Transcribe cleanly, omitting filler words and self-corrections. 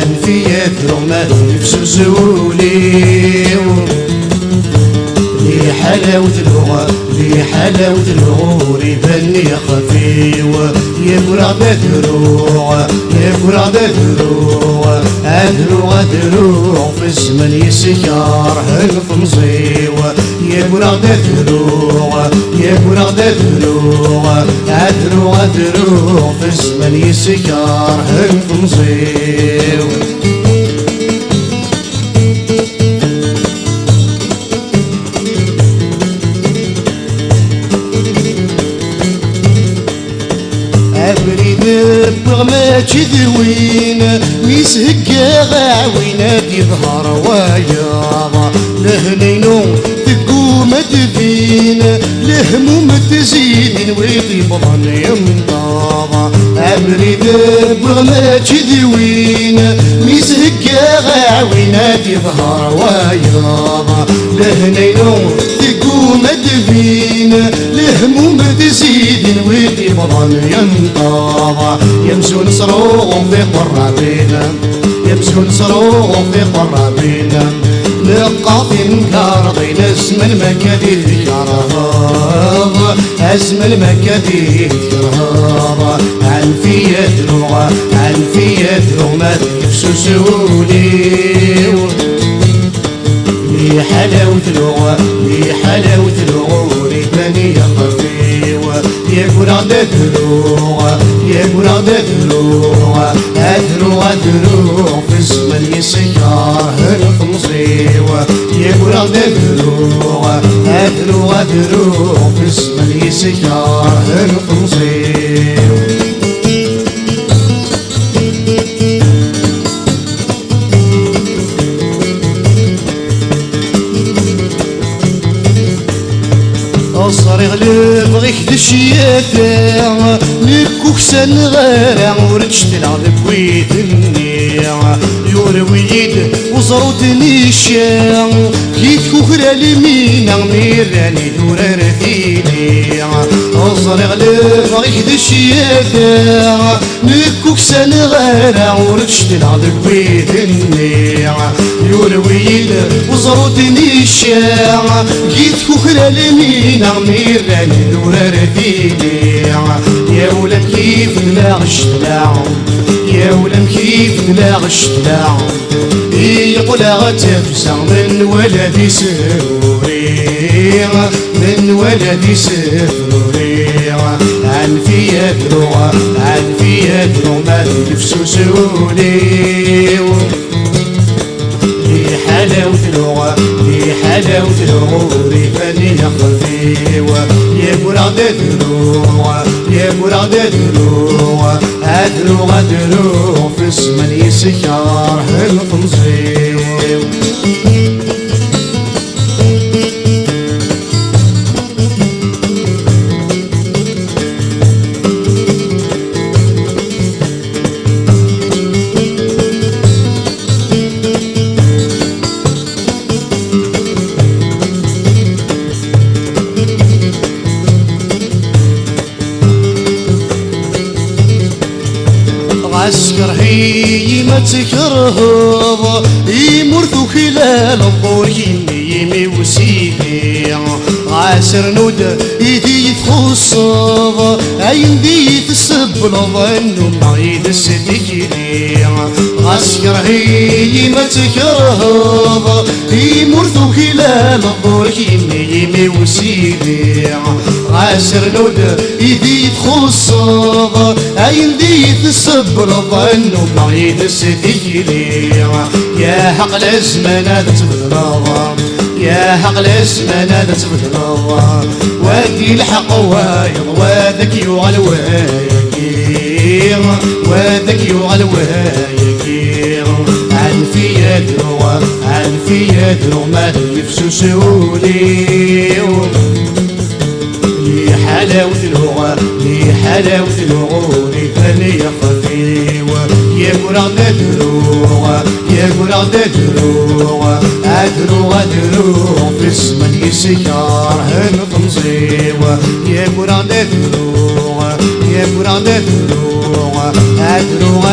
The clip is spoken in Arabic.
أنفي يثرو ما نفسو زولي لي حلاوة اللغة لي حلاوة الغور يبني خفيو يبرع بذروع يبرع بذروع أذروع في الزمن يسكر هلف مزيو يبرع بذروع يبرع بذروع أذروع في الزمن يسكر هلف مزيو ما تذوين ميسهكا غاوينا تظهر وياضا لهنينو تقوم تبين لهموم تزيد ويطيب ظن يمضاضا أبرد ما تذوين ميسهكا غاوينا تظهر وياضا لهنينو تقوم تبين لهموم تزيد ويطيب ظن يمضاضا يمسون صروغ في قرابينا يمسون صروغ في قرابينا نقاط مكارضين اسم المكاذيب كرهاض اسم المكاذيب كرهاض أنفية لغة أنفية لغة يفسسوني لي حلاوة لغة لي حلاوة لغة ريباني خفيوة يقول عدد لغة يقول عدد لغة أذرو في الزمن يسكر هلف مصيوة يقول عدد لغة أذرو في الزمن يسكر هلف مصيوة صريغ لبغيك دشياتا نكوك سنغارع ورجت العذب ويدني يورويد وصروتني الشاع كيف كوكرا لمينا ميراني دورا رثيني صريغ لبغيك دشياتا نكوك سنغارع ورجت العذب ويدني يورويد وصروتني الشاع كيف كوكرا لمينا ميراني دورا رثيني يا ولد كيف نلاغش تلاعب يا ولد كيف نلاغش تلاعب يقول تفزع من ولدي سروري من ولدي سروري أنفية لغة أنفية لغة ما تفسسوني لي حلاوة لغة لي حلاوة لغة ريباني خفيوة يقول عدد لغة يقول عدد لغة أذرو في الزمن يسكر هلف مزيو عسكر هي ما تكرهض يمرثو خلال الضور يمي وسيدي عاسر نود يدي يتخصض عين دي تسب لظن معيد السديكي عسكر هي ما تكرهض يمرثو خلال الضور يمي وسيدي سرنود إذي تخصض أين دي تسبر ظنو ما يدستيلي يا حق الزمان تبرض يا حق الزمان تبرض وادي الحق وايض وذاك يوغل وايكير وذاك يوغل وايكير عنفي يدرو ما يفسسولي لي حلاوة اللغة لي حلاوة الغوري فلي خفيوة يا قرا دروغة يا قرا دروغة أدروغ في الزمن يسيار هن تنصيوة يا قرا دروغة يا قرا دروغة أدروغ